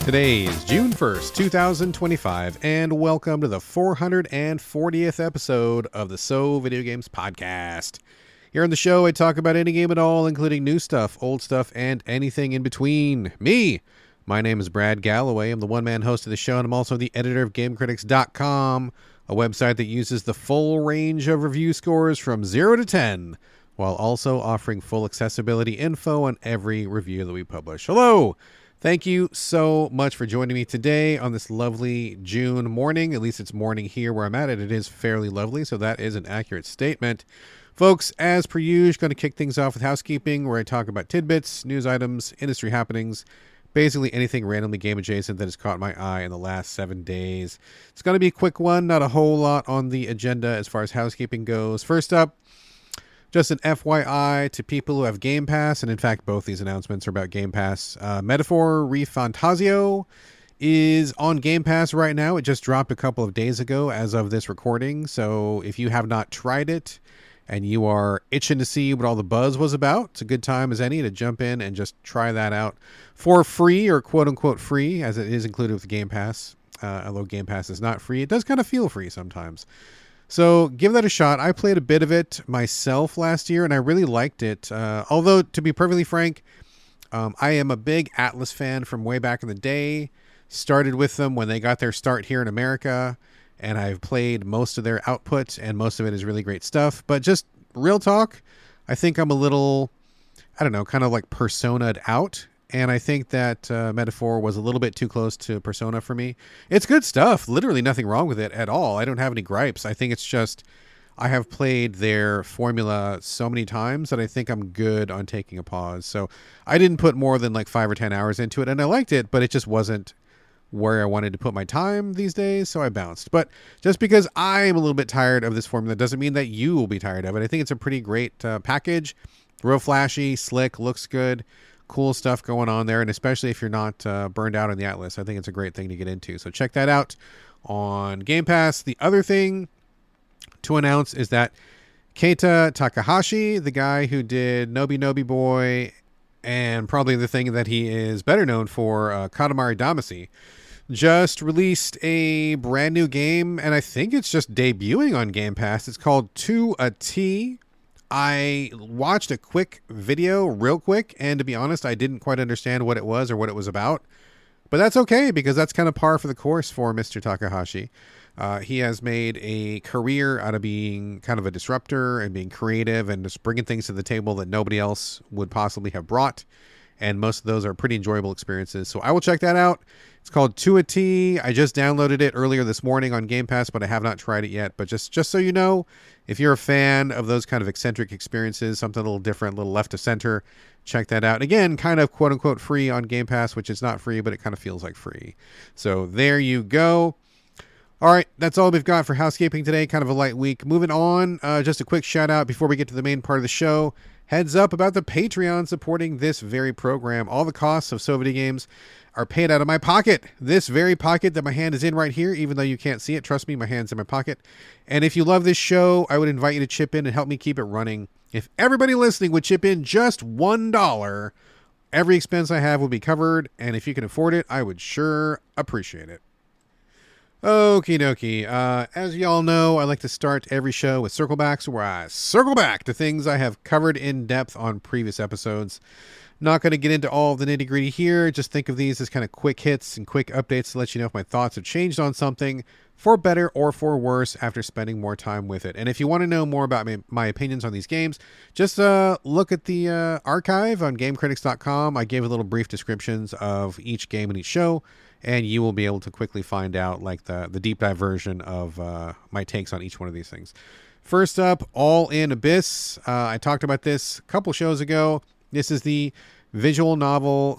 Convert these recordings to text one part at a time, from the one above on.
Today is June 1st, 2025, and welcome to the 440th episode of the Video Games podcast. Here on the show, I talk about any game at all, including new stuff, old stuff, and anything in between. My name is Brad Galloway. I'm the one-man host of the show, and I'm also the editor of GameCritics.com, a website that uses the full range of review scores from 0 to 10, while also offering full accessibility info on every review that we publish. Hello! Thank you so much for joining me today on this lovely June morning. At least it's morning here where I'm at, and it is fairly lovely, so that is an accurate statement. Folks, as per usual, going to kick things off with housekeeping, where I talk about tidbits, news items, industry happenings, basically anything randomly game adjacent that has caught my eye in the last 7 days. It's going to be a quick one, not a whole lot on the agenda as far as housekeeping goes. First up, just an FYI to people who have Game Pass, and in fact, both these announcements are about Game Pass. Metaphor ReFantazio is on Game Pass right now. It just dropped a couple of days ago as of this recording, so if you have not tried it and you are itching to see what all the buzz was about, it's a good time as any to jump in and just try that out for free, or quote-unquote free, as it is included with Game Pass. Although Game Pass is not free, it does kind of feel free sometimes. So give that a shot. I played a bit of it myself last year, and I really liked it. Although, to be perfectly frank, I am a big Atlas fan from way back in the day. Started with them when they got their start here in America, and I've played most of their output, and most of it is really great stuff. But just real talk, I think I'm a little, kind of like Persona'd out. And I think that Metaphor was a little bit too close to Persona for me. It's good stuff. Literally nothing wrong with it at all. I don't have any gripes. I think it's just I have played their formula so many times that I think I'm good on taking a pause. So I didn't put more than like 5 or 10 hours into it, and I liked it, but it just wasn't where I wanted to put my time these days, so I bounced. But just because I'm a little bit tired of this formula doesn't mean that you will be tired of it. I think it's a pretty great package. Real flashy, slick, looks good. Cool stuff going on there, and especially if you're not burned out on the Atlas, I think it's a great thing to get into. So check that out on Game Pass. The other thing to announce is that Keita Takahashi, the guy who did Nobi Nobi Boy, and probably the thing that he is better known for, Katamari Damacy, just released a brand new game, and I think it's just debuting on Game Pass. It's called To a T. I watched a quick video real quick, and to be honest, I didn't quite understand what it was or what it was about. But that's okay, because that's kind of par for the course for Mr. Takahashi. He has made a career out of being kind of a disruptor and being creative and just bringing things to the table that nobody else would possibly have brought. And most of those are pretty enjoyable experiences. So I will check that out. It's called To a T. I just downloaded it earlier this morning on Game Pass, but I have not tried it yet. But just so you know, if you're a fan of those kind of eccentric experiences, something a little different, a little left of center, check that out. Again, kind of quote-unquote free on Game Pass, which is not free, but it kind of feels like free. So there you go. All right, that's all we've got for housekeeping today. Kind of a light week. Moving on, just a quick shout-out before we get to the main part of the show. Heads up about the Patreon supporting this very program. All the costs of Video Games are paid out of my pocket. This very pocket that my hand is in right here, even though you can't see it. Trust me, my hand's in my pocket. And if you love this show, I would invite you to chip in and help me keep it running. If everybody listening would chip in just $1, every expense I have will be covered. And if you can afford it, I would sure appreciate it. Okie dokie. As you all know, I like to start every show with circle backs, where I circle back to things I have covered in depth on previous episodes. Not going to get into all of the nitty gritty here. Just think of these as kind of quick hits and quick updates to let you know if my thoughts have changed on something for better or for worse after spending more time with it. And if you want to know more about my opinions on these games, just look at the archive on GameCritics.com. I gave a little brief descriptions of each game and each show, and you will be able to quickly find out like the deep dive version of my takes on each one of these things. First up, All in Abyss. I talked about this a couple shows ago. This is the visual novel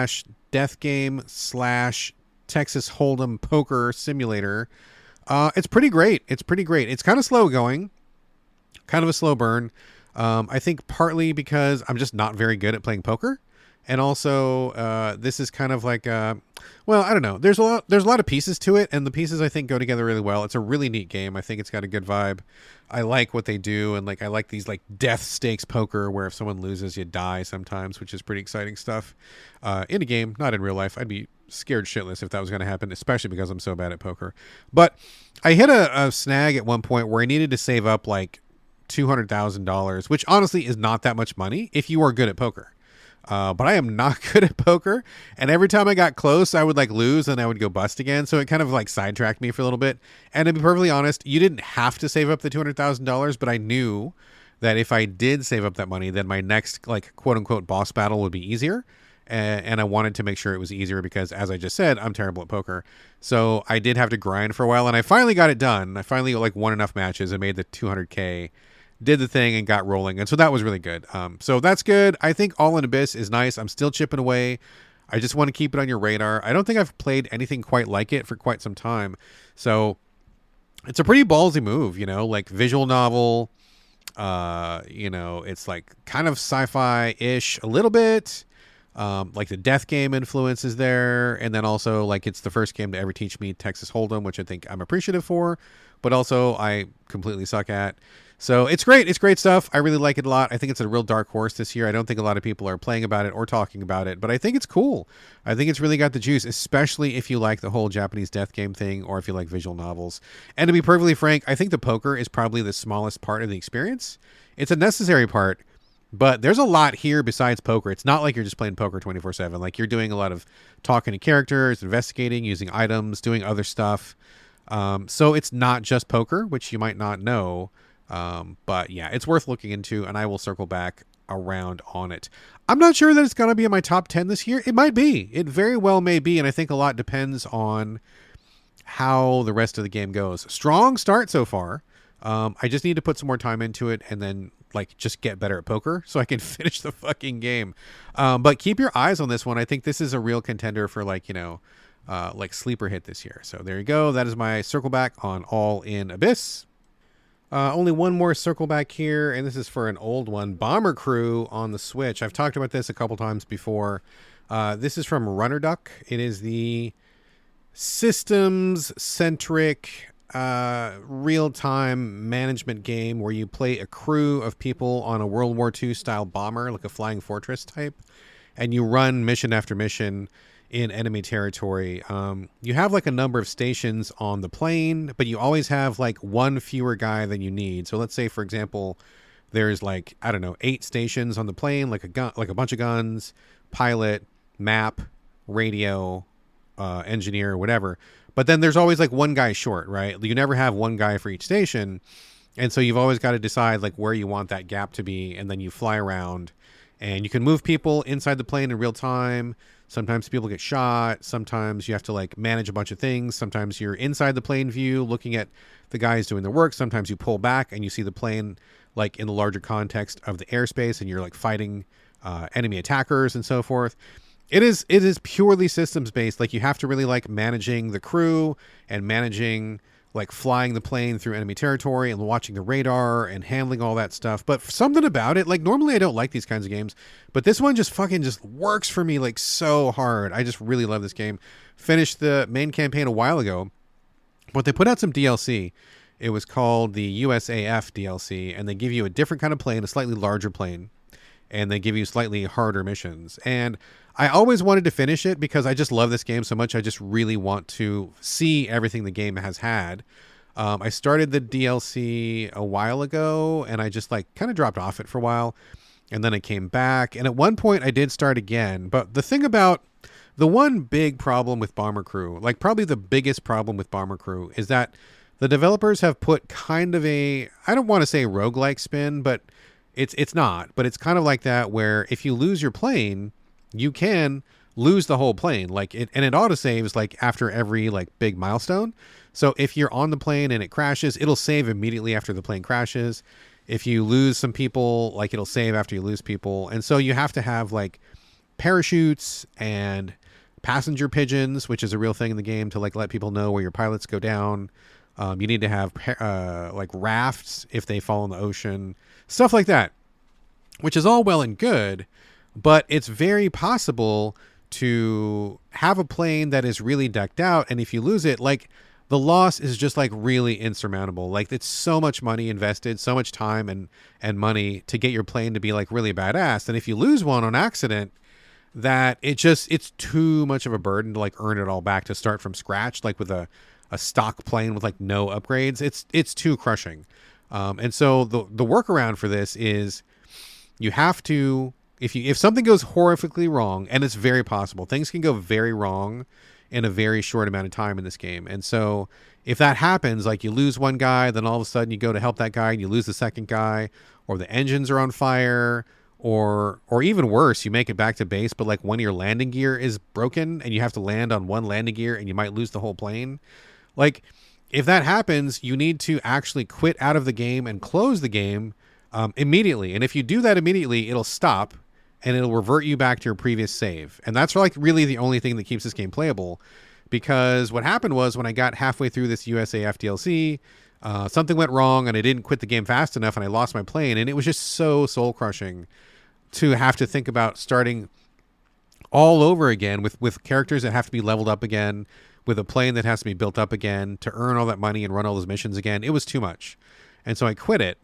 / death game / Texas Hold'em poker simulator. It's pretty great. It's kind of slow going, kind of a slow burn. I think partly because I'm just not very good at playing poker. And also, this is kind of like, well, I don't know. There's a lot of pieces to it, and the pieces I think go together really well. It's a really neat game. I think it's got a good vibe. I like what they do, and like I like these like death stakes poker where if someone loses, you die sometimes, which is pretty exciting stuff. In a game, not in real life. I'd be scared shitless if that was going to happen, especially because I'm so bad at poker. But I hit a snag at one point where I needed to save up like $200,000, which honestly is not that much money if you are good at poker. But I am not good at poker, and every time I got close, I would like lose and I would go bust again. So it kind of like sidetracked me for a little bit. And to be perfectly honest, you didn't have to save up the $200,000, but I knew that if I did save up that money, then my next like quote unquote boss battle would be easier. And I wanted to make sure it was easier because, as I just said, I'm terrible at poker. So I did have to grind for a while, and I finally got it done. I finally like won enough matches and made the 200K. Did the thing and got rolling, and so that was really good. So that's good. I think All in Abyss is nice. I'm still chipping away. I just want to keep it on your radar. I don't think I've played anything quite like it for quite some time, so it's a pretty ballsy move, you know, like visual novel. You know, it's like kind of sci-fi-ish a little bit. Like the death game influence is there, and then also like it's the first game to ever teach me Texas Hold'em, which I think I'm appreciative for, but also I completely suck at. So it's great. It's great stuff. I really like it a lot. I think it's a real dark horse this year. I don't think a lot of people are playing about it or talking about it, but I think it's cool. I think it's really got the juice, especially if you like the whole Japanese death game thing or if you like visual novels. And to be perfectly frank, I think the poker is probably the smallest part of the experience. It's a necessary part, but there's a lot here besides poker. It's not like you're just playing poker 24/7. Like you're doing a lot of talking to characters, investigating, using items, doing other stuff. So it's not just poker, which you might not know. But yeah, it's worth looking into, and I will circle back around on it. I'm not sure that it's going to be in my top 10 this year. It might be. It very well may be, and I think a lot depends on how the rest of the game goes. Strong start so far. I just need to put some more time into it and then like just get better at poker so I can finish the fucking game. But keep your eyes on this one. I think this is a real contender for like, you know, like sleeper hit this year. So there you go. That is my circle back on All in Abyss. Only one more circle back here, and this is for an old one, Bomber Crew on the Switch. I've talked about this a couple times before. This is from Runner Duck. It is the systems-centric real-time management game where you play a crew of people on a World War II style bomber, like a flying fortress type, and you run mission after mission in enemy territory. You have like a number of stations on the plane, but you always have like one fewer guy than you need. So let's say, for example, there's like, I don't know, 8 stations on the plane, like a gun, like a bunch of guns, pilot, map, radio, engineer, whatever. But then there's always like one guy short, right? You never have one guy for each station. And so you've always got to decide like where you want that gap to be. And then you fly around and you can move people inside the plane in real time. Sometimes people get shot. Sometimes you have to like manage a bunch of things. Sometimes you're inside the plane view looking at the guys doing their work. Sometimes you pull back and you see the plane like in the larger context of the airspace and you're like fighting enemy attackers and so forth. It is purely systems based. Like you have to really like managing the crew and managing like flying the plane through enemy territory and watching the radar and handling all that stuff. But something about it, like normally I don't like these kinds of games, but this one just fucking just works for me like so hard. I just really love this game. Finished the main campaign a while ago, but they put out some DLC. It was called the USAF DLC, and they give you a different kind of plane, a slightly larger plane, and they give you slightly harder missions. And I always wanted to finish it because I just love this game so much. I just really want to see everything the game has had. I started the DLC a while ago and I just like kind of dropped off it for a while. And then I came back. And at one point I did start again. But the thing about the one big problem with Bomber Crew, like probably the biggest problem with Bomber Crew, is that the developers have put kind of a, I don't want to say roguelike spin, but it's not. But it's kind of like that where if you lose your plane, you can lose the whole plane, like it, and it autosaves like after every like big milestone. So if you're on the plane and it crashes, it'll save immediately after the plane crashes. If you lose some people, like it'll save after you lose people. And so you have to have like parachutes and passenger pigeons, which is a real thing in the game to like let people know where your pilots go down. You need to have like rafts if they fall in the ocean, stuff like that, which is all well and good. but it's very possible to have a plane that is really decked out, and if you lose it, like, the loss is just like really insurmountable. Like, it's so much money invested, so much time and money to get your plane to be like really badass, and if you lose one on accident, that it's too much of a burden to like earn it all back to start from scratch, like with a stock plane with like no upgrades. It's too crushing. And so the workaround for this is you have to, if something goes horrifically wrong, and it's very possible, things can go very wrong in a very short amount of time in this game. And so if that happens, like you lose one guy, then all of a sudden you go to help that guy and you lose the second guy, or the engines are on fire, or even worse, you make it back to base, but like one of your landing gear is broken and you have to land on one landing gear and you might lose the whole plane. Like, if that happens, you need to actually quit out of the game and close the game immediately. And if you do that immediately, it'll stop and it'll revert you back to your previous save. And that's like really the only thing that keeps this game playable. Because what happened was, when I got halfway through this USAF DLC, something went wrong and I didn't quit the game fast enough and I lost my plane. And it was just so soul crushing to have to think about starting all over again with characters that have to be leveled up again, with a plane that has to be built up again to earn all that money and run all those missions again. It was too much. And so I quit it.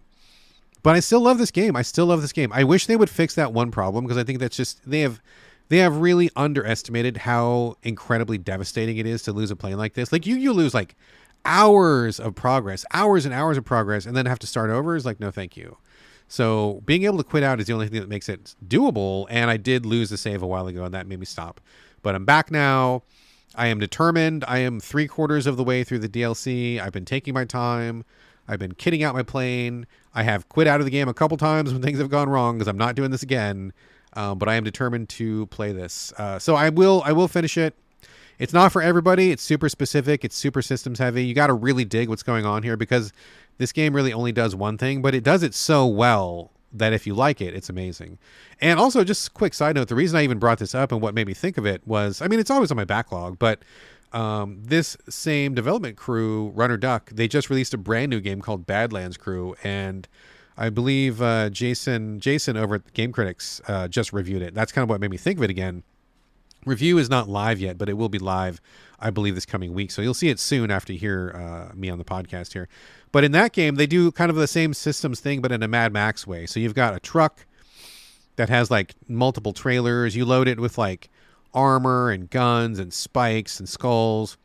But I still love this game. I wish they would fix that one problem, because I think that's just, they have really underestimated how incredibly devastating it is to lose a plane like this. Like, you lose like hours and hours of progress, and then have to start over is like, no, thank you. So being able to quit out is the only thing that makes it doable. And I did lose the save a while ago, and that made me stop. But I'm back now. I am determined. I am 3/4 of the way through the DLC. I've been taking my time. I've been kitting out my plane. I have quit out of the game a couple times when things have gone wrong, because I'm not doing this again. But I am determined to play this. So I will finish it. It's not for everybody. It's super specific. It's super systems heavy. You got to really dig what's going on here, because this game really only does one thing, but it does it so well that if you like it, it's amazing. And also, just a quick side note, the reason I even brought this up and what made me think of it was, I mean, it's always on my backlog, but this same development crew, Runner Duck, they just released a brand new game called Badlands Crew, and I believe Jason over at Game Critics just reviewed it. That's kind of what made me think of it again. Review is not live yet, but it will be live, I believe, this coming week. So you'll see it soon after you hear me on the podcast here. But in that game, they do kind of the same systems thing, but in a Mad Max way. So you've got a truck that has like multiple trailers. You load it with like armor and guns and spikes and skulls.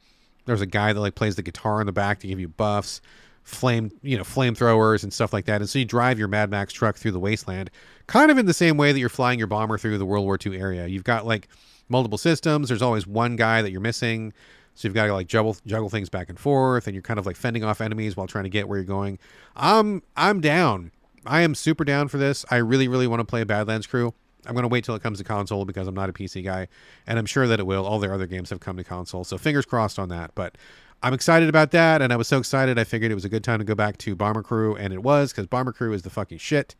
There's a guy that like plays the guitar in the back to give you buffs, flamethrowers and stuff like that. And so you drive your Mad Max truck through the wasteland, kind of in the same way that you're flying your bomber through the World War II area. You've got like multiple systems. There's always one guy that you're missing. So you've got to like juggle things back and forth, and you're kind of like fending off enemies while trying to get where you're going. I'm down. I am super down for this. I really, really want to play Badlands Crew. I'm going to wait till it comes to console, because I'm not a PC guy, and I'm sure that it will. All their other games have come to console, so fingers crossed on that. But I'm excited about that, and I was so excited I figured it was a good time to go back to Bomber Crew, and it was, because Bomber Crew is the fucking shit.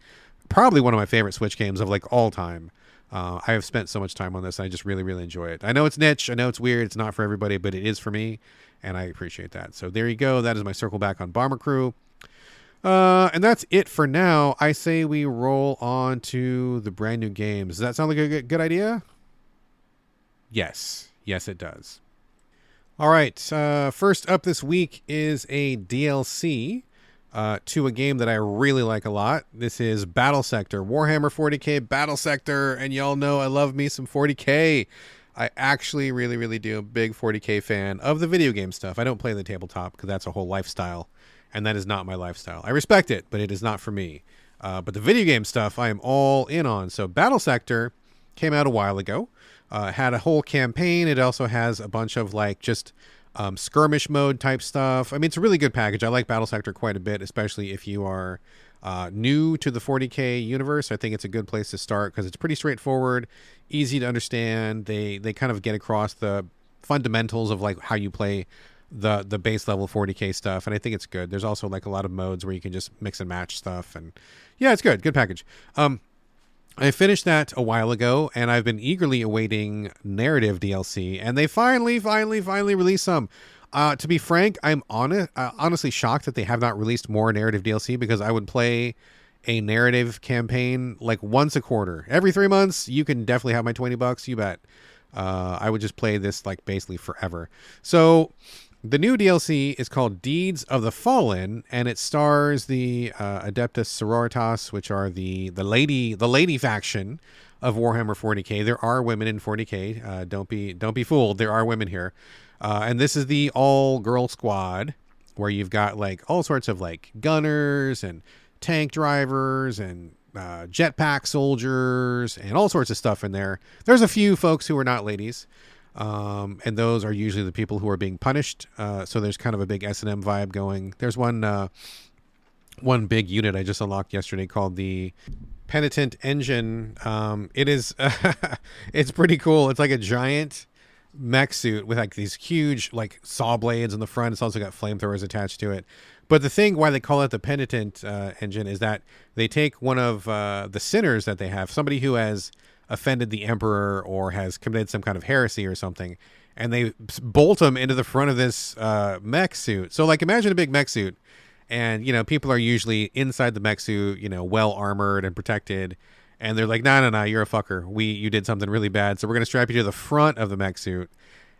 Probably one of my favorite Switch games of like all time. I have spent so much time on this. And I just really, really enjoy it. I know it's niche. I know it's weird. It's not for everybody, but it is for me, and I appreciate that. So there you go. That is my circle back on Bomber Crew. And that's it for now. I say we roll on to the brand new games. Does that sound like a good idea? Yes. Yes, it does. All right. First up this week is a DLC to a game that I really like a lot. This is Battlesector, Warhammer 40k Battlesector, and y'all know I love me some 40k. I actually really, really do. Big 40k fan of the video game stuff. I don't play the tabletop, because that's a whole lifestyle, and that is not my lifestyle. I respect it, but it is not for me. But the video game stuff, I am all in on. So Battlesector came out a while ago. Had a whole campaign. It also has a bunch of like just skirmish mode type stuff. I mean, it's a really good package. I like Battlesector quite a bit, especially if you are new to the 40k universe. I think it's a good place to start, because it's pretty straightforward, easy to understand. They kind of get across the fundamentals of like how you play the base level 40k stuff, and I think it's good. There's also like a lot of modes where you can just mix and match stuff, and yeah, it's good package. I finished that a while ago, and I've been eagerly awaiting narrative DLC, and they finally released some. To be frank, I'm honestly shocked that they have not released more narrative DLC, because I would play a narrative campaign like once a quarter. Every 3 months, you can definitely have my $20. You bet. I would just play this like basically forever. So the new DLC is called Deeds of the Fallen, and it stars the Adeptus Sororitas, which are the lady faction of Warhammer 40k. There are women in 40k. Don't be fooled. There are women here, and this is the all girl squad where you've got like all sorts of like gunners and tank drivers and jetpack soldiers and all sorts of stuff in there. There's a few folks who are not ladies, and those are usually the people who are being punished. So there's kind of a big S&M vibe going. There's one big unit I just unlocked yesterday called the Penitent Engine. It is it's pretty cool. It's like a giant mech suit with like these huge like saw blades in the front. It's also got flamethrowers attached to it. But the thing why they call it the Penitent Engine is that they take one of the sinners that they have, somebody who has offended the emperor or has committed some kind of heresy or something, and they bolt them into the front of this mech suit. So like imagine a big mech suit, and you know people are usually inside the mech suit, you know, well armored and protected, and they're like, no, you're a fucker. You did something really bad, so we're gonna strap you to the front of the mech suit.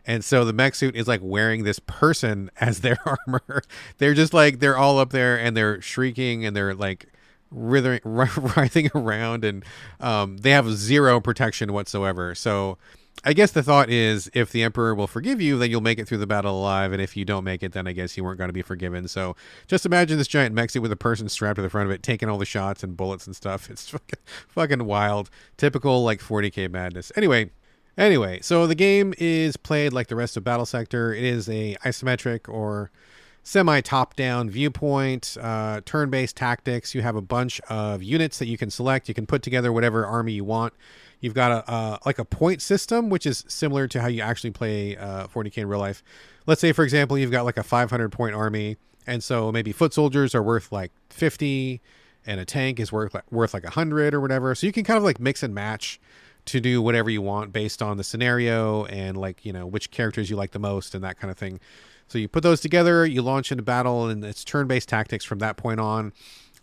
And so the mech suit is like wearing this person as their armor. They're just like, they're all up there and they're shrieking and they're like writhing around, and they have zero protection whatsoever. So I guess the thought is if the Emperor will forgive you, then you'll make it through the battle alive. And if you don't make it, then I guess you weren't going to be forgiven. So just imagine this giant mech suit with a person strapped to the front of it, taking all the shots and bullets and stuff. It's fucking wild. Typical like 40k madness. Anyway, so the game is played like the rest of Battlesector. It is a isometric or semi-top-down viewpoint, turn-based tactics. You have a bunch of units that you can select. You can put together whatever army you want. You've got a point system, which is similar to how you actually play 40k in real life. Let's say, for example, you've got like a 500-point army, and so maybe foot soldiers are worth like 50, and a tank is worth like 100 or whatever. So you can kind of like mix and match to do whatever you want based on the scenario and like, you know, which characters you like the most and that kind of thing. So you put those together, you launch into battle, and it's turn-based tactics from that point on.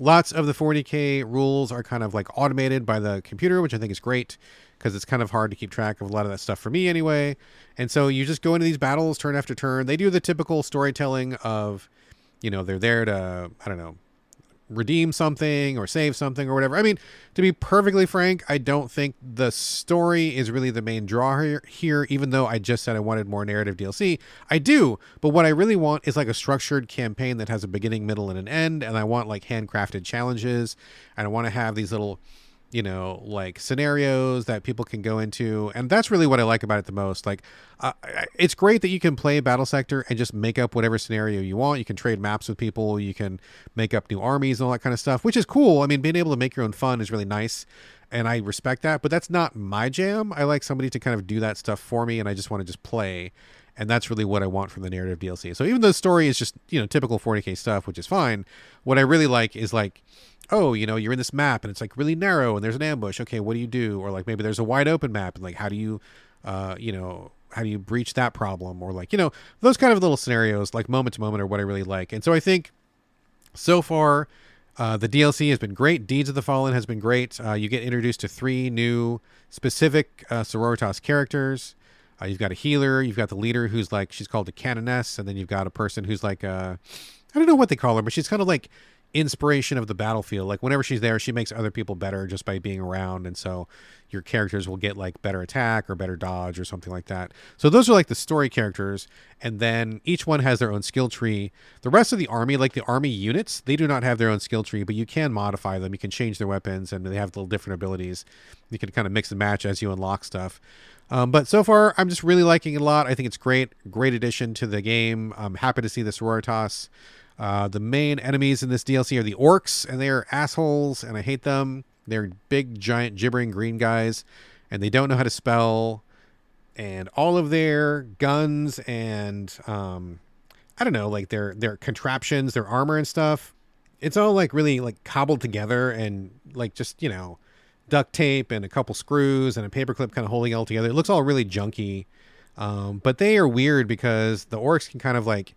Lots of the 40k rules are kind of like automated by the computer, which I think is great because it's kind of hard to keep track of a lot of that stuff for me anyway. And so you just go into these battles turn after turn. They do the typical storytelling of, you know, they're there to, I don't know, redeem something or save something or whatever. I mean, to be perfectly frank, I don't think the story is really the main draw here, even though I just said I wanted more narrative DLC. I do, but what I really want is like a structured campaign that has a beginning, middle, and an end, and I want like handcrafted challenges, and I want to have these little, you know, like scenarios that people can go into, and that's really what I like about it the most. Like, it's great that you can play Battlesector and just make up whatever scenario you want. You can trade maps with people, you can make up new armies and all that kind of stuff, which is cool. I mean, being able to make your own fun is really nice, and I respect that, but that's not my jam. I like somebody to kind of do that stuff for me, and I just want to just play, and that's really what I want from the narrative DLC. So even though the story is just, you know, typical 40k stuff, which is fine, what I really like is like, oh, you know, you're in this map and it's like really narrow and there's an ambush. Okay, what do you do? Or like maybe there's a wide open map and like how do you, you know, how do you breach that problem? Or like, you know, those kind of little scenarios, like moment to moment, are what I really like. And so I think so far the DLC has been great. Deeds of the Fallen has been great. You get introduced to 3 new specific Sororitas characters. You've got a healer, you've got the leader who's like, she's called a canoness, and then you've got a person who's like, I don't know what they call her, but she's kind of like inspiration of the battlefield. Like whenever she's there, she makes other people better just by being around, and so your characters will get like better attack or better dodge or something like that. So those are like the story characters, and then each one has their own skill tree. The rest of the army, like the army units, they do not have their own skill tree, but you can modify them. You can change their weapons, and they have little different abilities. You can kind of mix and match as you unlock stuff. But so far, I'm just really liking it a lot. I think it's great addition to the game. I'm happy to see the Sororitas. The main enemies in this DLC are the orcs, and they are assholes, and I hate them. They're big, giant, gibbering green guys, and they don't know how to spell. And all of their guns and, I don't know, like their contraptions, their armor and stuff, it's all like really like cobbled together and like just, you know, duct tape and a couple screws and a paperclip kind of holding it all together. It looks all really junky. But they are weird because the orcs can kind of like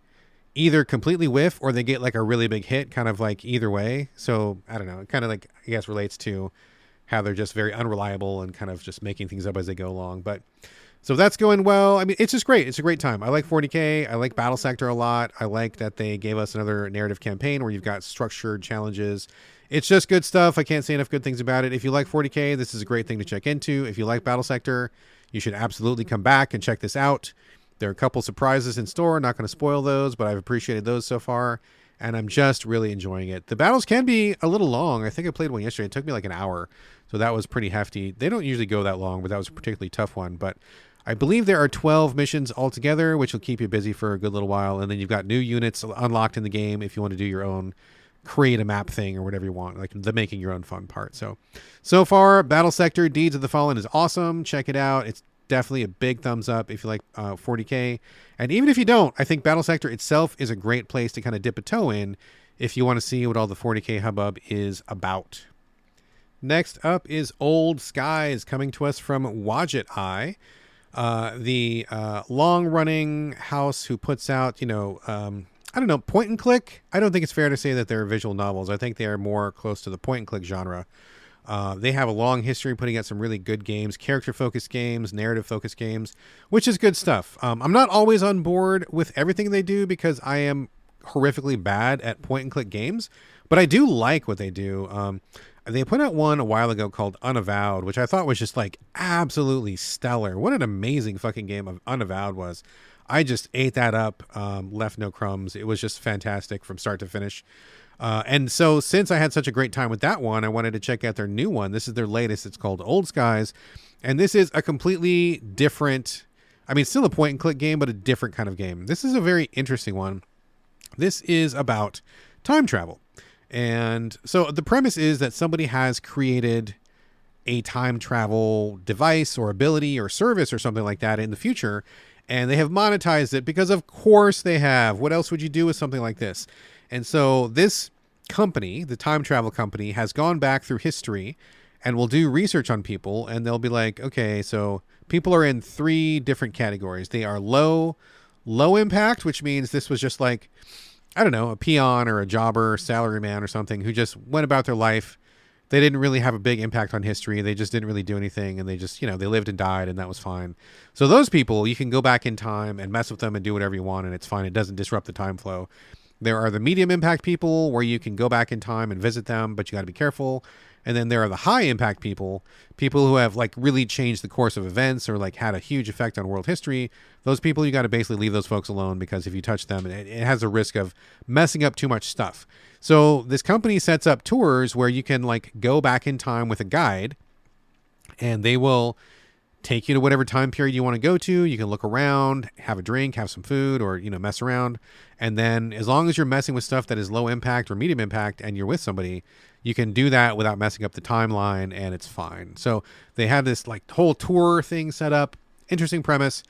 either completely whiff or they get like a really big hit, kind of like either way. So I don't know. It kind of like, I guess, relates to how they're just very unreliable and kind of just making things up as they go along. But so that's going well. I mean, it's just great. It's a great time. I like 40K. I like Battlesector a lot. I like that they gave us another narrative campaign where you've got structured challenges. It's just good stuff. I can't say enough good things about it. If you like 40K, this is a great thing to check into. If you like Battlesector, you should absolutely come back and check this out. There are a couple surprises in store. Not going to spoil those, but I've appreciated those so far, and I'm just really enjoying it. The battles can be a little long. I think I played one yesterday. It took me like an hour, so that was pretty hefty. They don't usually go that long, but that was a particularly tough one. But I believe there are 12 missions altogether, which will keep you busy for a good little while, and then you've got new units unlocked in the game if you want to do your own create a map thing or whatever you want, like the making your own fun part. So far, Battlesector Deeds of the Fallen is awesome. Check it out. It's definitely a big thumbs up if you like 40K. And even if you don't, I think Battlesector itself is a great place to kind of dip a toe in if you want to see what all the 40K hubbub is about. Next up is Old Skies, coming to us from Wadget Eye, the long-running house who puts out, I don't know, point and click. I don't think it's fair to say that they're visual novels. I think they are more close to the point and click genre. They have a long history putting out some really good games, character-focused games, narrative-focused games, which is good stuff. I'm not always on board with everything they do because I am horrifically bad at point-and-click games, but I do like what they do. They put out one a while ago called Unavowed, which I thought was just like absolutely stellar. What an amazing fucking game Unavowed was. I just ate that up, left no crumbs. It was just fantastic from start to finish. And so since I had such a great time with that one, I wanted to check out their new one. This is their latest. It's called Old Skies. And this is a completely different, I mean, still a point and click game, but a different kind of game. This is a very interesting one. This is about time travel. And so the premise is that somebody has created a time travel device or ability or service or something like that in the future. And they have monetized it because of course they have. What else would you do with something like this? And so this company, the time travel company, has gone back through history and will do research on people. And they'll be like, okay, so people are in 3 different categories. They are low impact, which means this was just like, I don't know, a peon or a jobber, salaryman or something who just went about their life. They didn't really have a big impact on history. They just didn't really do anything. And they just, they lived and died and that was fine. So those people, you can go back in time and mess with them and do whatever you want. And it's fine. It doesn't disrupt the time flow. There are the medium impact people where you can go back in time and visit them, but you got to be careful. And then there are the high impact people who have like really changed the course of events or like had a huge effect on world history. Those people, you got to basically leave those folks alone because if you touch them, it has a risk of messing up too much stuff. So this company sets up tours where you can like go back in time with a guide and they will take you to whatever time period you want to go to. You can look around, have a drink, have some food, or, mess around. And then as long as you're messing with stuff that is low impact or medium impact and you're with somebody, you can do that without messing up the timeline and it's fine. So they have this like whole tour thing set up. Interesting premise.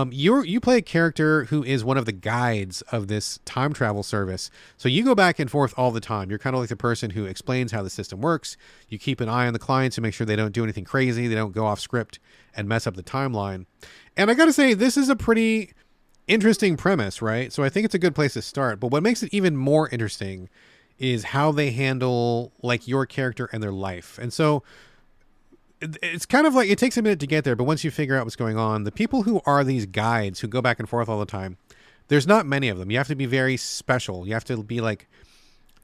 You play a character who is one of the guides of this time travel service. So you go back and forth all the time. You're kind of like the person who explains how the system works. You keep an eye on the clients to make sure they don't do anything crazy. They don't go off script and mess up the timeline. And I got to say, this is a pretty interesting premise, right? So I think it's a good place to start. But what makes it even more interesting is how they handle like your character and their life. And so it's kind of like, it takes a minute to get there, but once you figure out what's going on, the people who are these guides who go back and forth all the time, there's not many of them. You have to be very special. You have to be like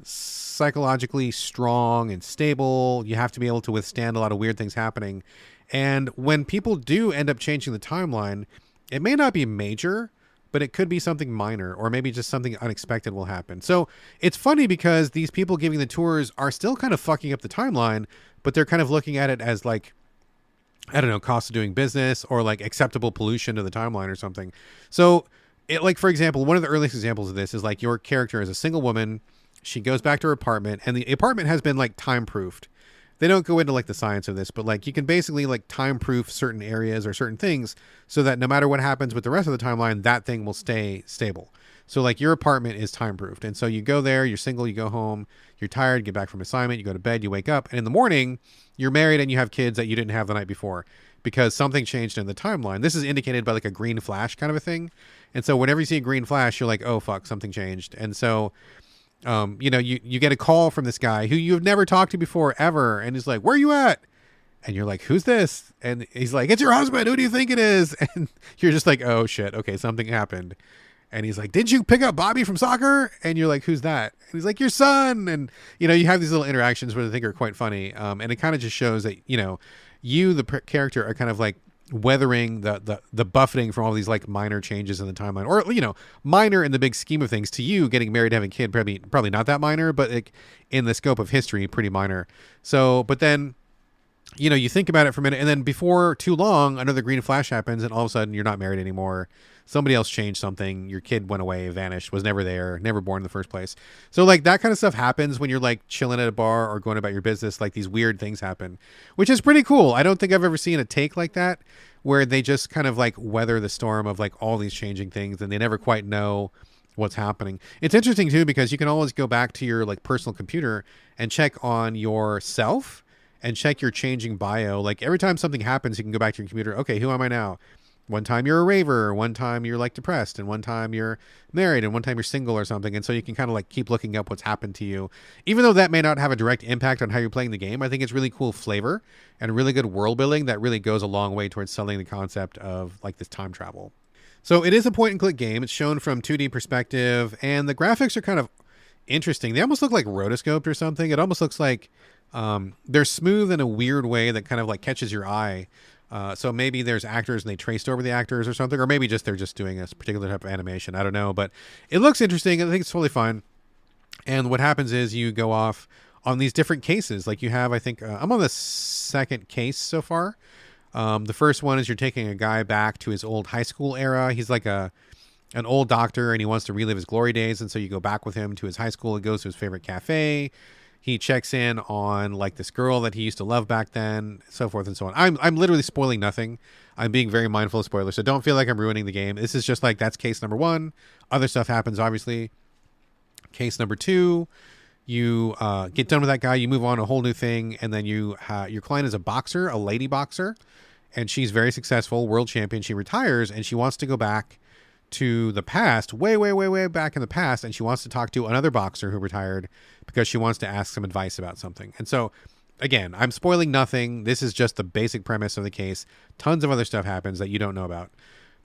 psychologically strong and stable. You have to be able to withstand a lot of weird things happening. And when people do end up changing the timeline, it may not be major, but it could be something minor, or maybe just something unexpected will happen. So it's funny because these people giving the tours are still kind of fucking up the timeline, but they're kind of looking at it as like, I don't know, cost of doing business or like acceptable pollution to the timeline or something. So it, like, for example, one of the earliest examples of this is like your character is a single woman. She goes back to her apartment and the apartment has been like time proofed. They don't go into like the science of this, but like you can basically like time proof certain areas or certain things so that no matter what happens with the rest of the timeline, that thing will stay stable. So like your apartment is time proofed. And so you go there, you're single, you go home, you're tired, get back from assignment, you go to bed, you wake up, and in the morning you're married and you have kids that you didn't have the night before. because something changed in the timeline. This is indicated by like a green flash kind of a thing. And so whenever you see a green flash, you're like, oh, fuck, something changed. And so, you get a call from this guy who you've never talked to before ever. And he's like, where are you at? And you're like, who's this? And he's like, it's your husband. Who do you think it is? And you're just like, oh, shit. Okay, something happened. And he's like, did you pick up Bobby from soccer? And you're like, who's that? And he's like, your son. And, you have these little interactions where I think are quite funny. And it kind of just shows that, you, the character, are kind of like weathering the buffeting from all these like minor changes in the timeline, or, minor in the big scheme of things. To you, getting married, having a kid, probably not that minor, but like in the scope of history, pretty minor. So, but then, you think about it for a minute, and then before too long, another green flash happens, and all of a sudden you're not married anymore. Somebody else changed something. Your kid went away, vanished, was never there, never born in the first place. So like that kind of stuff happens when you're like chilling at a bar or going about your business. Like these weird things happen, which is pretty cool. I don't think I've ever seen a take like that where they just kind of like weather the storm of like all these changing things, and they never quite know what's happening. It's interesting too, because you can always go back to your like personal computer and check on yourself and check your changing bio. Like every time something happens, you can go back to your computer. Okay, who am I now? One time you're a raver, one time you're like depressed, and one time you're married, and one time you're single or something. And so you can kind of like keep looking up what's happened to you. Even though that may not have a direct impact on how you're playing the game, I think it's really cool flavor and really good world building that really goes a long way towards selling the concept of like this time travel. So it is a point and click game. It's shown from 2D perspective, and the graphics are kind of interesting. They almost look like rotoscoped or something. It almost looks like they're smooth in a weird way that kind of like catches your eye. So maybe there's actors and they traced over the actors or something, or maybe just they're just doing a particular type of animation. I don't know, but it looks interesting. I think it's totally fine. And what happens is you go off on these different cases. Like you have, I think, I'm on the second case so far. The first one is you're taking a guy back to his old high school era. He's like an old doctor, and he wants to relive his glory days. And so you go back with him to his high school. He goes to his favorite cafe. He checks in on like this girl that he used to love back then, so forth and so on. I'm literally spoiling nothing. I'm being very mindful of spoilers, so don't feel like I'm ruining the game. This is just like, that's case number one. Other stuff happens, obviously. Case number two, you get done with that guy, you move on to a whole new thing, and then your client is a boxer, a lady boxer, and she's very successful, world champion. She retires, and she wants to go back to the past, way, way, way, way back in the past, and she wants to talk to another boxer who retired because she wants to ask some advice about something. And so, again, I'm spoiling nothing. This is just the basic premise of the case. Tons of other stuff happens that you don't know about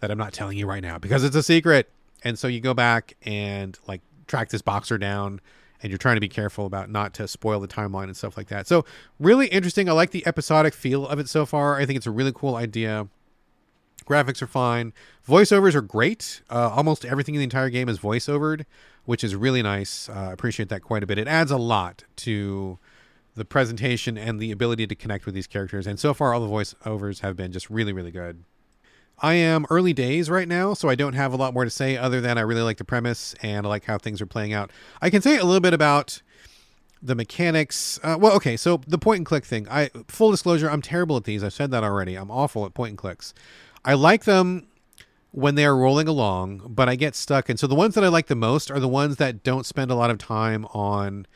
that I'm not telling you right now because it's a secret. And so you go back and like track this boxer down, and you're trying to be careful about not to spoil the timeline and stuff like that. So really interesting. I like the episodic feel of it so far. I think it's a really cool idea. Graphics are fine. Voiceovers are great. Almost everything in the entire game is voiceovered, which is really nice. I appreciate that quite a bit. It adds a lot to the presentation and the ability to connect with these characters. And so far, all the voiceovers have been just really, really good. I am early days right now, so I don't have a lot more to say other than I really like the premise and I like how things are playing out. I can say a little bit about the mechanics. Okay, so the point and click thing. Full disclosure, I'm terrible at these. I've said that already. I'm awful at point and clicks. I like them when they're rolling along, but I get stuck. And so the ones that I like the most are the ones that don't spend a lot of time on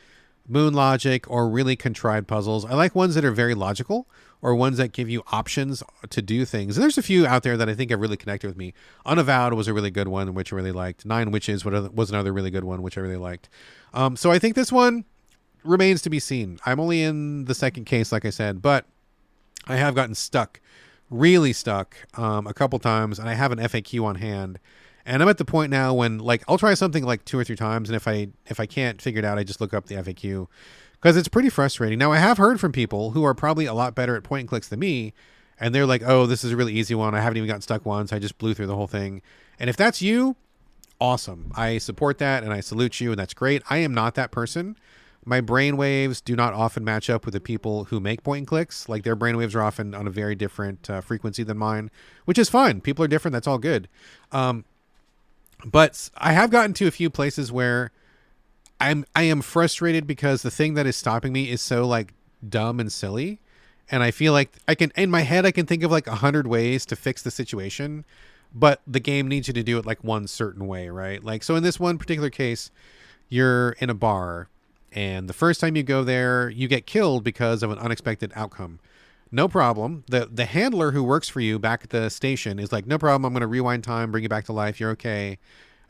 moon logic or really contrived puzzles. I like ones that are very logical, or ones that give you options to do things. And there's a few out there that I think have really connected with me. Unavowed was a really good one, which I really liked. Nine Witches was another really good one, which I really liked. So I think this one remains to be seen. I'm only in the second case, like I said, but I have gotten stuck. Really stuck a couple times, and I have an FAQ on hand, and I'm at the point now when like I'll try something like 2 or 3 times, and if I can't figure it out, I just look up the FAQ because it's pretty frustrating. Now I have heard from people who are probably a lot better at point and clicks than me, and they're like, oh, this is a really easy one, I haven't even gotten stuck once, I just blew through the whole thing. And if that's you, awesome, I support that and I salute you, and that's great. I am not that person. My brain waves do not often match up with the people who make point and clicks. Like their brain waves are often on a very different frequency than mine, which is fine. People are different. That's all good. But I have gotten to a few places where I am frustrated because the thing that is stopping me is so like dumb and silly. And I feel like in my head, I can think of like 100 ways to fix the situation, but the game needs you to do it like one certain way, right? Like, so in this one particular case, you're in a bar, and the first time you go there, you get killed because of an unexpected outcome. no problem. The handler who works for you back at the station is like, no problem, I'm going to rewind time, bring you back to life, you're okay.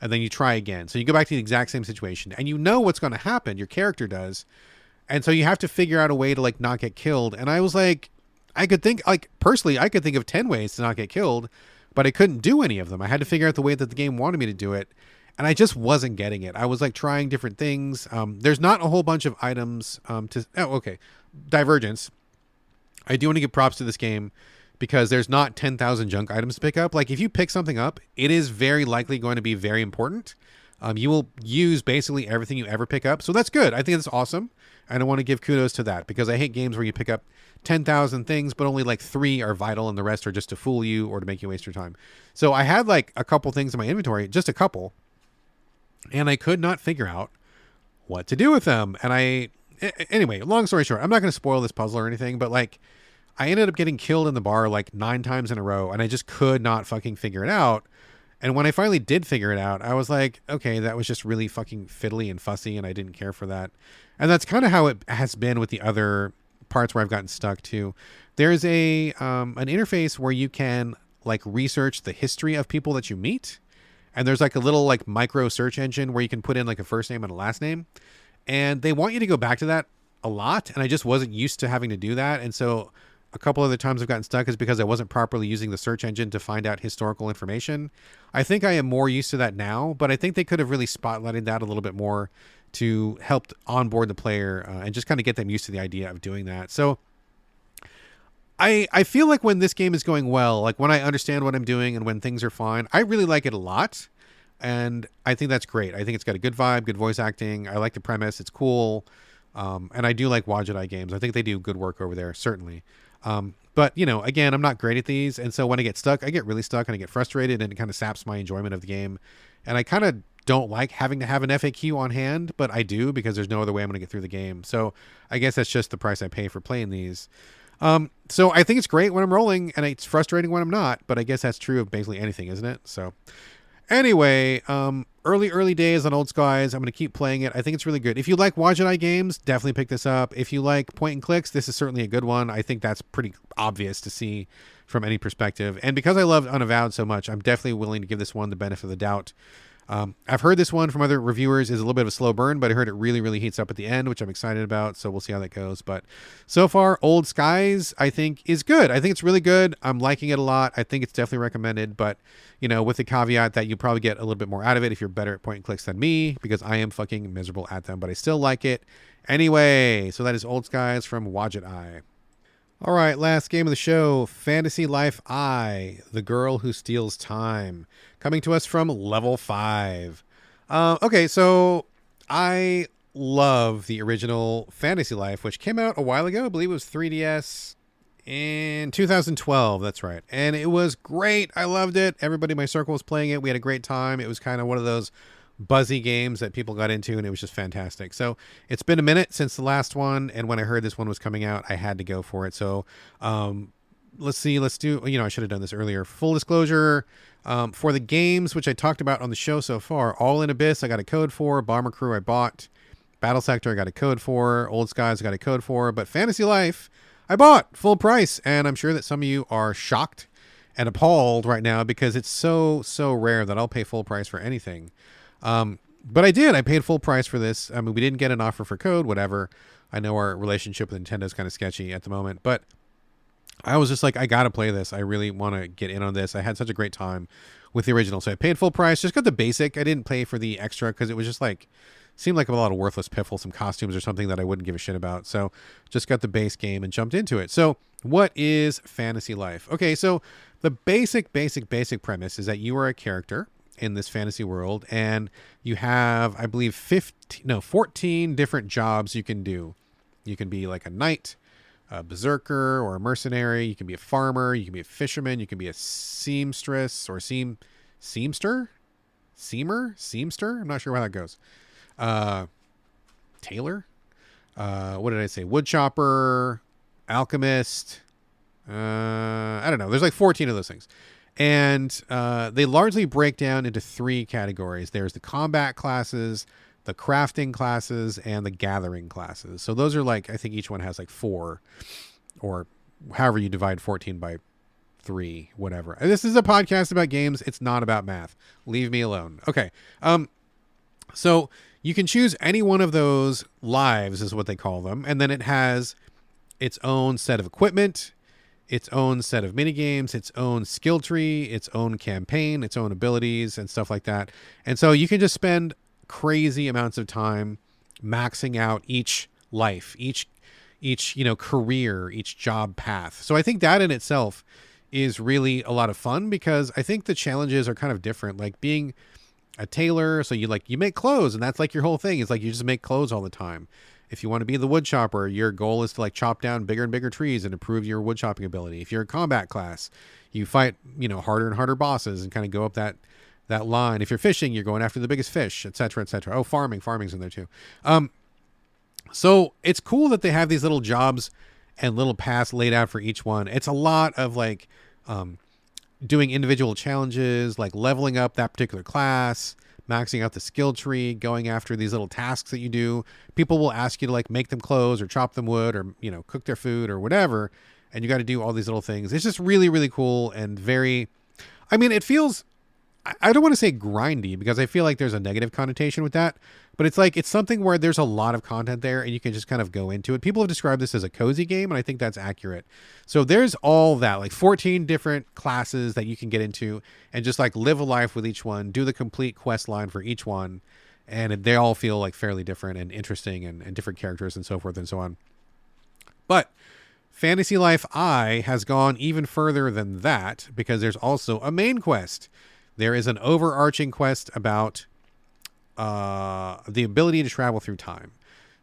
And then you try again. So you go back to the exact same situation. And you know what's going to happen. Your character does. And so you have to figure out a way to like not get killed. And I was like, I could think, like, personally, I could think of 10 ways to not get killed, but I couldn't do any of them. I had to figure out the way that the game wanted me to do it. And I just wasn't getting it. I was like trying different things. There's not a whole bunch of items okay. Divergence. I do want to give props to this game because there's not 10,000 junk items to pick up. Like if you pick something up, it is very likely going to be very important. You will use basically everything you ever pick up. So that's good. I think that's awesome. And I want to give kudos to that because I hate games where you pick up 10,000 things, but only like 3 are vital and the rest are just to fool you or to make you waste your time. So I had like a couple things in my inventory, just a couple, and I could not figure out what to do with them. And anyway, long story short, I'm not going to spoil this puzzle or anything, but like I ended up getting killed in the bar like 9 times in a row and I just could not fucking figure it out. And when I finally did figure it out, I was like, okay, that was just really fucking fiddly and fussy and I didn't care for that. And that's kind of how it has been with the other parts where I've gotten stuck too. There's an interface where you can like research the history of people that you meet. And there's like a little like micro search engine where you can put in like a first name and a last name. And they want you to go back to that a lot. And I just wasn't used to having to do that. And so a couple other times I've gotten stuck is because I wasn't properly using the search engine to find out historical information. I think I am more used to that now, but I think they could have really spotlighted that a little bit more to help onboard the player and just kind of get them used to the idea of doing that. So I feel like when this game is going well, like when I understand what I'm doing and when things are fine, I really like it a lot. And I think that's great. I think it's got a good vibe, good voice acting. I like the premise. It's cool. And I do like Wadjet Eye Games. I think they do good work over there, certainly. But, you know, again, I'm not great at these. And so when I get stuck, I get really stuck and I get frustrated and it kind of saps my enjoyment of the game. And I kind of don't like having to have an FAQ on hand, but I do because there's no other way I'm going to get through the game. So I guess that's just the price I pay for playing these. So I think it's great when I'm rolling and it's frustrating when I'm not, but I guess that's true of basically anything, isn't it? So anyway, early days on Old Skies. I'm going to keep playing it. I think it's really good. If you like Wadjet Eye Games, definitely pick this up. If you like point and clicks, this is certainly a good one. I think that's pretty obvious to see from any perspective. And because I loved Unavowed so much, I'm definitely willing to give this one the benefit of the doubt. I've heard this one from other reviewers is a little bit of a slow burn, but I heard it really, really heats up at the end, which I'm excited about. So we'll see how that goes. But so far, Old Skies, I think, is good. I think it's really good. I'm liking it a lot. I think it's definitely recommended, but, you know, with the caveat that you probably get a little bit more out of it if you're better at point and clicks than me, because I am fucking miserable at them, but I still like it. Anyway, so that is Old Skies from Wadjet Eye. All right, last game of the show, Fantasy Life I, The Girl Who Steals Time, coming to us from Level 5. Okay, so I love the original Fantasy Life, which came out a while ago. I believe it was 3DS in 2012. That's right. And it was great. I loved it. Everybody in my circle was playing it. We had a great time. It was kind of one of those buzzy games that people got into, and it was just fantastic. So it's been a minute since the last one, and when I heard this one was coming out, I had to go for it. So let's do, you know, I should have done this earlier. Full disclosure, for the games which I talked about on the show so far, All in Abyss I got a code for, Bomber Crew I bought, Battlesector I got a code for, Old Skies I got a code for, but Fantasy Life I bought full price, and I'm sure that some of you are shocked and appalled right now because it's so rare that I'll pay full price for anything. But I did. I paid full price for this. I mean, we didn't get an offer for code, whatever. I know our relationship with Nintendo is kind of sketchy at the moment, but I was just like, I got to play this. I really want to get in on this. I had such a great time with the original. So I paid full price, just got the basic. I didn't pay for the extra because it was just like, seemed like a lot of worthless piffle, some costumes or something that I wouldn't give a shit about. So just got the base game and jumped into it. So what is Fantasy Life? Okay, so the basic premise is that you are a character in this fantasy world, and you have, I believe, 14 different jobs you can do. You can be like a knight, a berserker, or a mercenary. You can be a farmer. You can be a fisherman. You can be a seamstress or seamster. I'm not sure how that goes. Tailor. What did I say? Wood chopper, alchemist. I don't know. There's like 14 of those things. And they largely break down into 3 categories. There's the combat classes, the crafting classes, and the gathering classes. So those are like, I think each one has like 4 or however you divide 14 by 3, whatever. This is a podcast about games. It's not about math. Leave me alone. Okay. So you can choose any one of those lives, is what they call them, and then it has its own set of equipment, its own set of minigames, its own skill tree, its own campaign, its own abilities, and stuff like that. And so you can just spend crazy amounts of time maxing out each life, each career, each job path. So I think that in itself is really a lot of fun, because I think the challenges are kind of different. Like being a tailor, so you make clothes, and that's like your whole thing. Is like you just make clothes all the time. If you want to be the wood chopper, your goal is to like chop down bigger and bigger trees and improve your wood chopping ability. If you're a combat class, you fight, harder and harder bosses and kind of go up that line. If you're fishing, you're going after the biggest fish, etc., etc. Oh, farming's in there too. So it's cool that they have these little jobs and little paths laid out for each one. It's a lot of like doing individual challenges, like leveling up that particular class, maxing out the skill tree, going after these little tasks that you do. People will ask you to like make them clothes or chop them wood or, cook their food or whatever. And you got to do all these little things. It's just really, really cool and very, it feels, I don't want to say grindy, because I feel like there's a negative connotation with that, but it's something where there's a lot of content there and you can just kind of go into it. People have described this as a cozy game, and I think that's accurate. So there's all that, like 14 different classes that you can get into and just like live a life with each one, do the complete quest line for each one. And they all feel like fairly different and interesting and different characters and so forth and so on. But Fantasy Life I has gone even further than that, because there's also a main quest. There is an overarching quest about the ability to travel through time.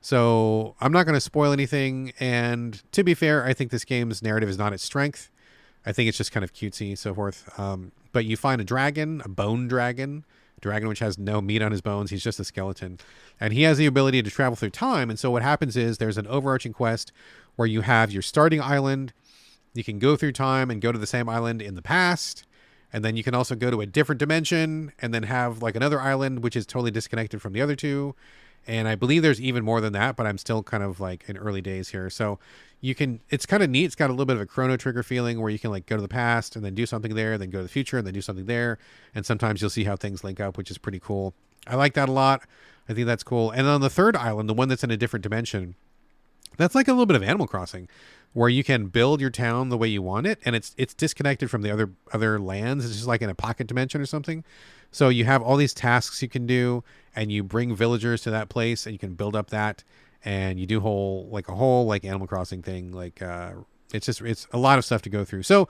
So I'm not going to spoil anything. And to be fair, I think this game's narrative is not its strength. I think it's just kind of cutesy, so forth. But you find a dragon, a bone dragon which has no meat on his bones. He's just a skeleton. And he has the ability to travel through time. And so what happens is there's an overarching quest where you have your starting island. You can go through time and go to the same island in the past. And then you can also go to a different dimension and then have like another island, which is totally disconnected from the other two. And I believe there's even more than that, but I'm still kind of like in early days here. So it's kind of neat. It's got a little bit of a Chrono Trigger feeling where you can like go to the past and then do something there, then go to the future and then do something there. And sometimes you'll see how things link up, which is pretty cool. I like that a lot. I think that's cool. And on the third island, the one that's in a different dimension, that's like a little bit of Animal Crossing, where you can build your town the way you want it, and it's disconnected from the other lands. It's just like in a pocket dimension or something. So you have all these tasks you can do, and you bring villagers to that place, and you can build up that, and you do a whole Animal Crossing thing. Like it's a lot of stuff to go through. So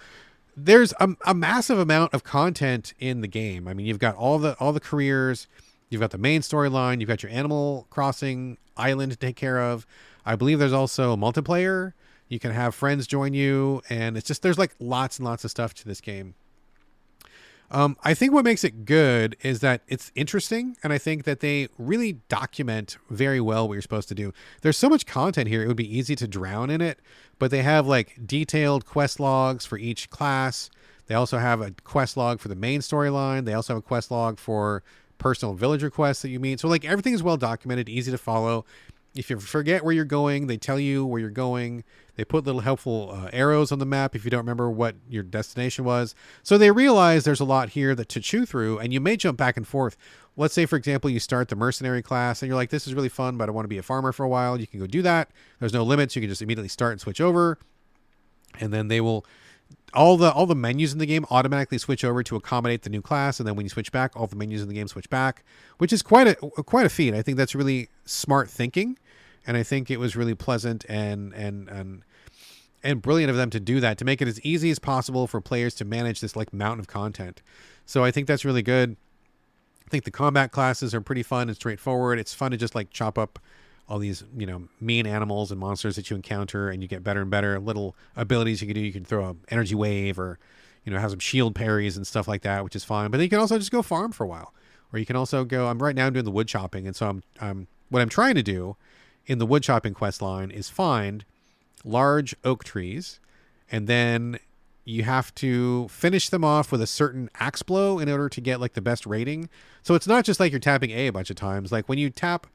there's a massive amount of content in the game. You've got all the careers, you've got the main storyline, you've got your Animal Crossing island to take care of. I believe there's also multiplayer. You can have friends join you, and it's just, there's like lots and lots of stuff to this game. I think what makes it good is that it's interesting, and I think that they really document very well what you're supposed to do. There's so much content here, it would be easy to drown in it, but they have like detailed quest logs for each class. They also have a quest log for the main storyline. They also have a quest log for personal villager quests that you meet. So like everything is well documented, easy to follow. If you forget where you're going, they tell you where you're going. They put little helpful arrows on the map if you don't remember what your destination was. So they realize there's a lot here to chew through, and you may jump back and forth. Let's say, for example, you start the mercenary class, and you're like, this is really fun, but I want to be a farmer for a while. You can go do that. There's no limits. You can just immediately start and switch over. And then they will... All the menus in the game automatically switch over to accommodate the new class, and then when you switch back, all the menus in the game switch back, which is quite a feat. I think that's really smart thinking, and I think it was really pleasant and brilliant of them to do that, to make it as easy as possible for players to manage this like mountain of content. So I think that's really good. I think the combat classes are pretty fun and straightforward. It's fun to just like chop up all these, mean animals and monsters that you encounter, and you get better and better little abilities you can do. You can throw an energy wave, or, have some shield parries and stuff like that, which is fun. But then you can also just go farm for a while, or you can also go, I'm doing the wood chopping. And so what I'm trying to do in the wood chopping quest line is find large oak trees, and then you have to finish them off with a certain axe blow in order to get like the best rating. So it's not just like you're tapping A bunch of times. Like when you tap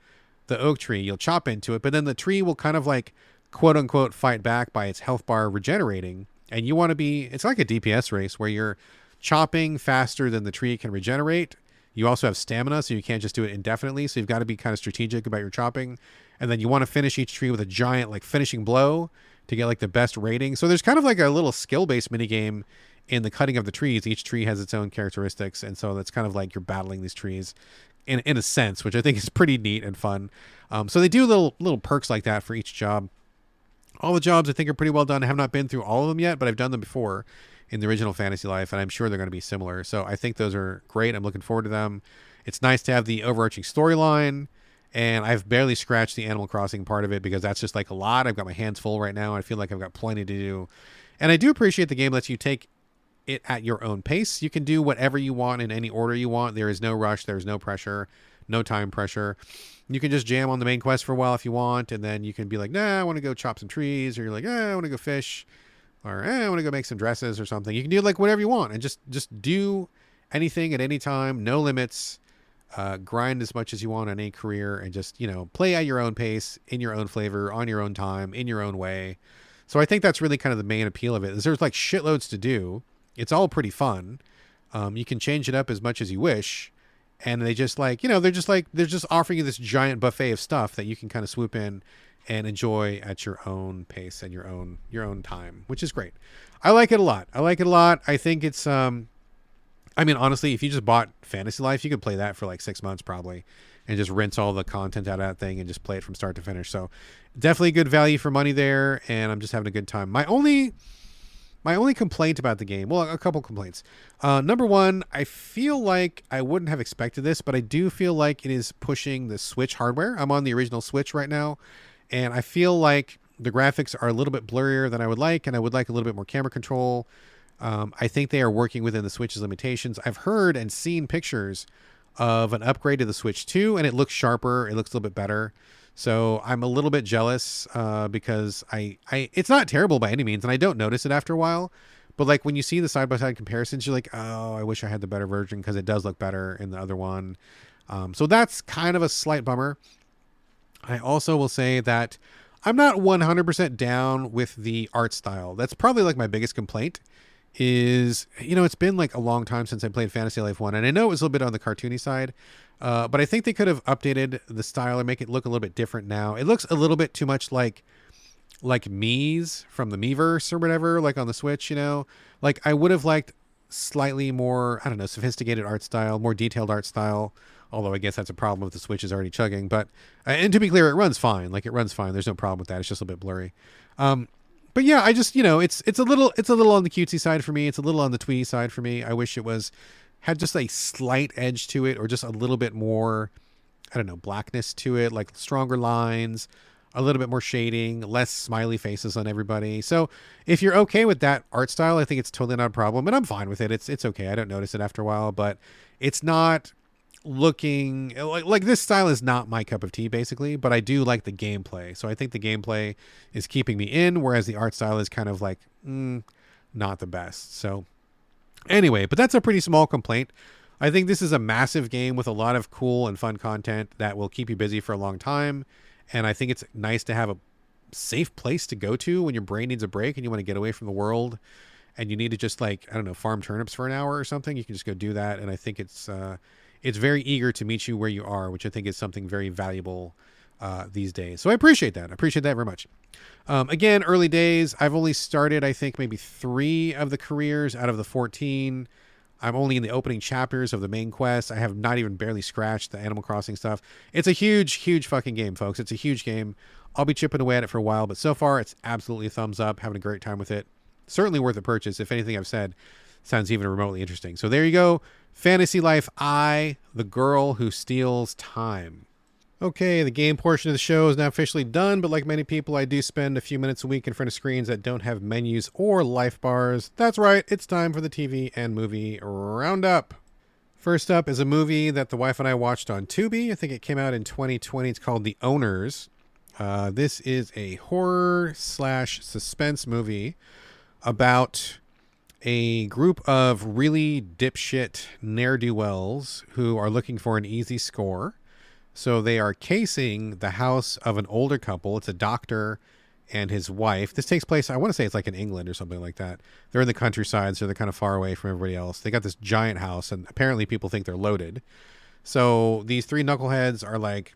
the oak tree, you'll chop into it, but then the tree will kind of like quote unquote fight back by its health bar regenerating. And you want to be, it's like a DPS race where you're chopping faster than the tree can regenerate. You also have stamina, so you can't just do it indefinitely. So you've got to be kind of strategic about your chopping. And then you want to finish each tree with a giant like finishing blow to get like the best rating. So there's kind of like a little skill-based minigame in the cutting of the trees. Each tree has its own characteristics. And so that's kind of like you're battling these trees in a sense, which I think is pretty neat and fun. So they do little perks like that for each job. All the jobs I think are pretty well done. I have not been through all of them yet, but I've done them before in the original Fantasy Life, and I'm sure they're going to be similar. So I think those are great. I'm looking forward to them. It's nice to have the overarching storyline, and I've barely scratched the Animal Crossing part of it because that's just like a lot. I've got my hands full right now. I feel like I've got plenty to do. And I do appreciate the game lets you take it at your own pace. You can do whatever you want in any order you want. There is no rush. There's no pressure, no time pressure. You can just jam on the main quest for a while if you want, and then you can be like, nah, I want to go chop some trees, or you're like, I want to go fish, or I want to go make some dresses or something. You can do like whatever you want and just do anything at any time, no limits. Grind as much as you want on any career and just, play at your own pace, in your own flavor, on your own time, in your own way. So I think that's really kind of the main appeal of it. Is there's like shitloads to do. It's all pretty fun. You can change it up as much as you wish. And they just they're just offering you this giant buffet of stuff that you can kind of swoop in and enjoy at your own pace and your own time, which is great. I like it a lot. I think it's, honestly, if you just bought Fantasy Life, you could play that for like 6 months probably and just rinse all the content out of that thing and just play it from start to finish. So definitely good value for money there. And I'm just having a good time. My only complaint about the game, well, a couple complaints. Number one, I feel like I wouldn't have expected this, but I do feel like it is pushing the Switch hardware. I'm on the original Switch right now, and I feel like the graphics are a little bit blurrier than I would like, and I would like a little bit more camera control. I think they are working within the Switch's limitations. I've heard and seen pictures of an upgrade to the Switch 2, and it looks sharper. It looks a little bit better. So I'm a little bit jealous because it's not terrible by any means, and I don't notice it after a while. But like when you see the side-by-side comparisons, you're like, oh, I wish I had the better version because it does look better in the other one. So that's kind of a slight bummer. I also will say that I'm not 100% down with the art style. That's probably like my biggest complaint is, it's been like a long time since I played Fantasy Life 1, and I know it was a little bit on the cartoony side. But I think they could have updated the style and make it look a little bit different now. It looks a little bit too much like Mii's from the Miiverse or whatever, like on the Switch, Like I would have liked slightly more, I don't know, sophisticated art style, more detailed art style. Although I guess that's a problem if the Switch is already chugging. But, and to be clear, it runs fine. Like it runs fine. There's no problem with that. It's just a bit blurry. But yeah, I just, it's a little on the cutesy side for me. It's a little on the twee side for me. I wish it had just a slight edge to it, or just a little bit more, I don't know, blackness to it, like stronger lines, a little bit more shading, less smiley faces on everybody. So if you're okay with that art style, I think it's totally not a problem, and I'm fine with it. It's okay. I don't notice it after a while, but it's not looking like this style is not my cup of tea basically, but I do like the gameplay. So I think the gameplay is keeping me in, whereas the art style is kind of like, not the best. So anyway, but that's a pretty small complaint. I think this is a massive game with a lot of cool and fun content that will keep you busy for a long time. And I think it's nice to have a safe place to go to when your brain needs a break and you want to get away from the world and you need to just farm turnips for an hour or something. You can just go do that. And I think it's very eager to meet you where you are, which I think is something very valuable these days. So I appreciate that. I appreciate that very much. Again, early days. I've only started, I think, maybe 3 of the careers out of the 14. I'm only in the opening chapters of the main quest. I have not even barely scratched the Animal Crossing stuff. It's a huge, huge fucking game, folks. It's a huge game. I'll be chipping away at it for a while, but so far it's absolutely a thumbs up. Having a great time with it. Certainly worth a purchase. If anything I've said sounds even remotely interesting. So there you go. Fantasy Life I, the girl who steals time. Okay, the game portion of the show is now officially done, but like many people, I do spend a few minutes a week in front of screens that don't have menus or life bars. That's right, it's time for the TV and movie roundup. First up is a movie that the wife and I watched on Tubi. I think it came out in 2020. It's called The Owners. This is a horror/suspense movie about a group of really dipshit ne'er-do-wells who are looking for an easy score. So they are casing the house of an older couple. It's a doctor and his wife. This takes place, I want to say it's like in England or something like that. They're in the countryside, so they're kind of far away from everybody else. They got this giant house, and apparently people think they're loaded. So these three knuckleheads are like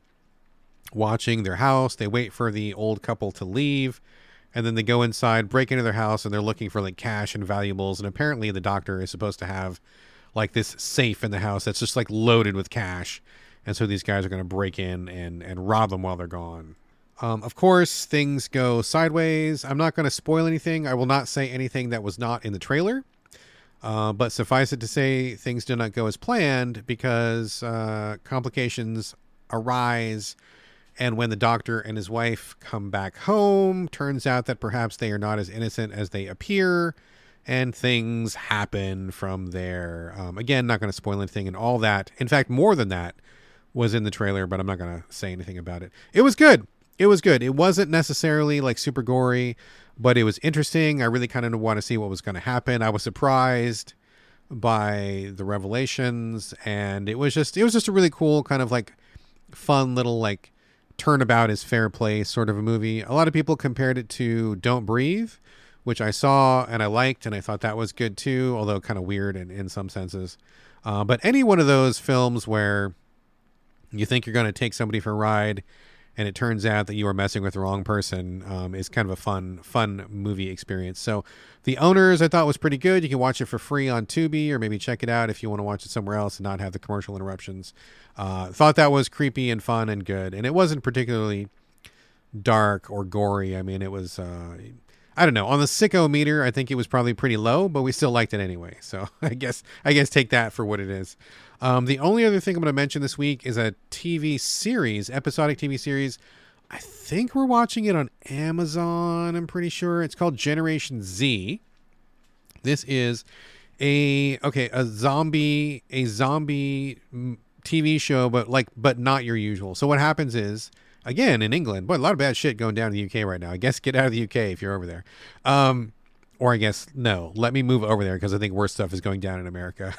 watching their house. They wait for the old couple to leave, and then they go inside, break into their house, and they're looking for like cash and valuables. And apparently the doctor is supposed to have like this safe in the house that's just like loaded with cash. And so these guys are going to break in and rob them while they're gone. Of course, things go sideways. I'm not going to spoil anything. I will not say anything that was not in the trailer. But suffice it to say, things do not go as planned because complications arise. And when the doctor and his wife come back home, turns out that perhaps they are not as innocent as they appear. And things happen from there. Again, not going to spoil anything, and all that. In fact, more than that was in the trailer, but I'm not going to say anything about it. It was good. It was good. It wasn't necessarily like super gory, but it was interesting. I really kind of want to see what was going to happen. I was surprised by the revelations, and it was just a really cool kind of like fun little like turnabout is fair play sort of a movie. A lot of people compared it to Don't Breathe, which I saw and I liked, and I thought that was good too, although kind of weird in some senses. But any one of those films where you think you're going to take somebody for a ride and it turns out that you are messing with the wrong person is kind of a fun movie experience. So The Owners I thought was pretty good. You can watch it for free on Tubi, or maybe check it out if you want to watch it somewhere else and not have the commercial interruptions. Thought that was creepy and fun and good. And it wasn't particularly dark or gory. I mean, it was... I don't know. On the sicko meter, I think it was probably pretty low, but we still liked it anyway. So I guess take that for what it is. The only other thing I'm going to mention this week is a TV series, episodic TV series. I think we're watching it on Amazon. I'm pretty sure it's called Generation Z. This is a zombie TV show, but not your usual. So what happens is, again, in England, boy, a lot of bad shit going down in the UK right now. I guess get out of the UK if you're over there. Or I guess, no, let me move over there because I think worse stuff is going down in America.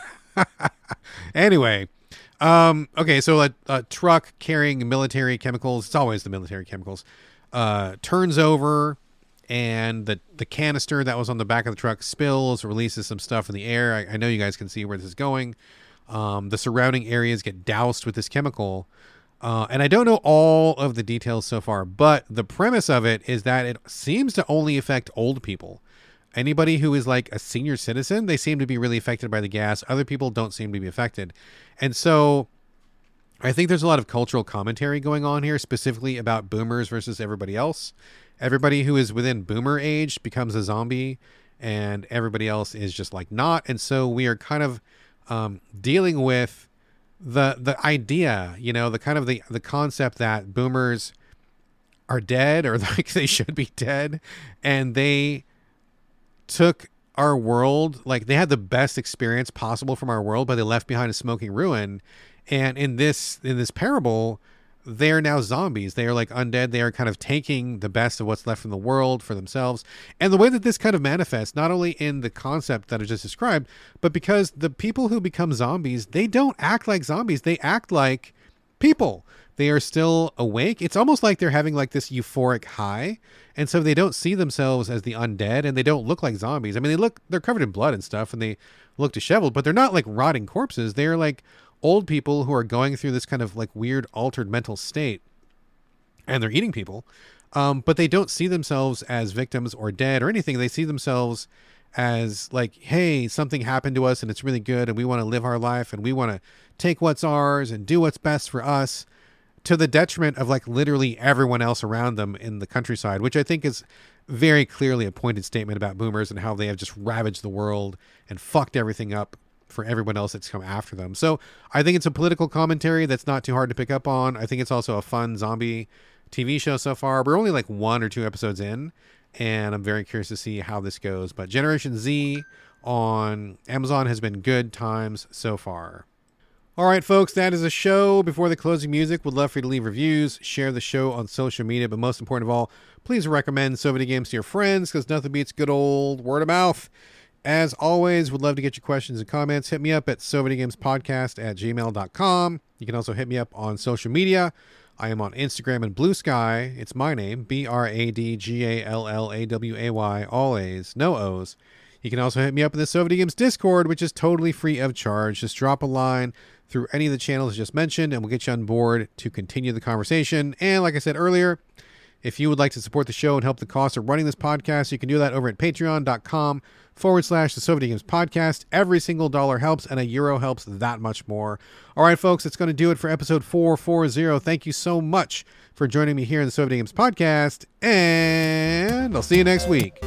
Anyway, okay, so a truck carrying military chemicals, it's always the military chemicals, turns over, and the canister that was on the back of the truck spills, releases some stuff in the air. I know you guys can see where this is going. The surrounding areas get doused with this chemical. And I don't know all of the details so far, but the premise of it is that it seems to only affect old people. Anybody who is like a senior citizen, they seem to be really affected by the gas. Other people don't seem to be affected. And so I think there's a lot of cultural commentary going on here, specifically about boomers versus everybody else. Everybody who is within boomer age becomes a zombie, and everybody else is just like not. And so we are kind of dealing with the idea, the kind of the concept that boomers are dead, or like they should be dead, and they took our world, like they had the best experience possible from our world, but they left behind a smoking ruin. And in this parable, they're now zombies. They are like undead. They are kind of taking the best of what's left from the world for themselves. And the way that this kind of manifests, not only in the concept that I just described, but because the people who become zombies, they don't act like zombies. They act like people. They are still awake. It's almost like they're having like this euphoric high. And so they don't see themselves as the undead, and they don't look like zombies. I mean, they're covered in blood and stuff, and they look disheveled, but they're not like rotting corpses. They're like old people who are going through this kind of like weird altered mental state, and they're eating people. But they don't see themselves as victims or dead or anything. They see themselves as like, hey, something happened to us and it's really good, and we want to live our life, and we want to take what's ours and do what's best for us, to the detriment of like literally everyone else around them in the countryside, which I think is very clearly a pointed statement about boomers and how they have just ravaged the world and fucked everything up for everyone else that's come after them. So I think it's a political commentary that's not too hard to pick up on. I think it's also a fun zombie TV show so far. We're only like 1 or 2 episodes in, and I'm very curious to see how this goes. But Generation Z on Amazon has been good times so far. All right, folks, that is a show. Before the closing music, would love for you to leave reviews, share the show on social media, but most important of all, please recommend So Videogames to your friends, because nothing beats good old word of mouth. As always, would love to get your questions and comments. Hit me up at sovideogamespodcast@gmail.com. You can also hit me up on social media. I am on Instagram and Blue Sky. It's my name, BradGallaway, all A's, no O's. You can also hit me up in the So Videogames Discord, which is totally free of charge. Just drop a line through any of the channels I just mentioned, and we'll get you on board to continue the conversation. And like I said earlier, if you would like to support the show and help the cost of running this podcast, you can do that over at patreon.com/the So Videogames Podcast. Every single dollar helps, and a euro helps that much more. All right, folks, that's going to do it for episode 440. Thank you so much for joining me here in the So Videogames Podcast, and I'll see you next week.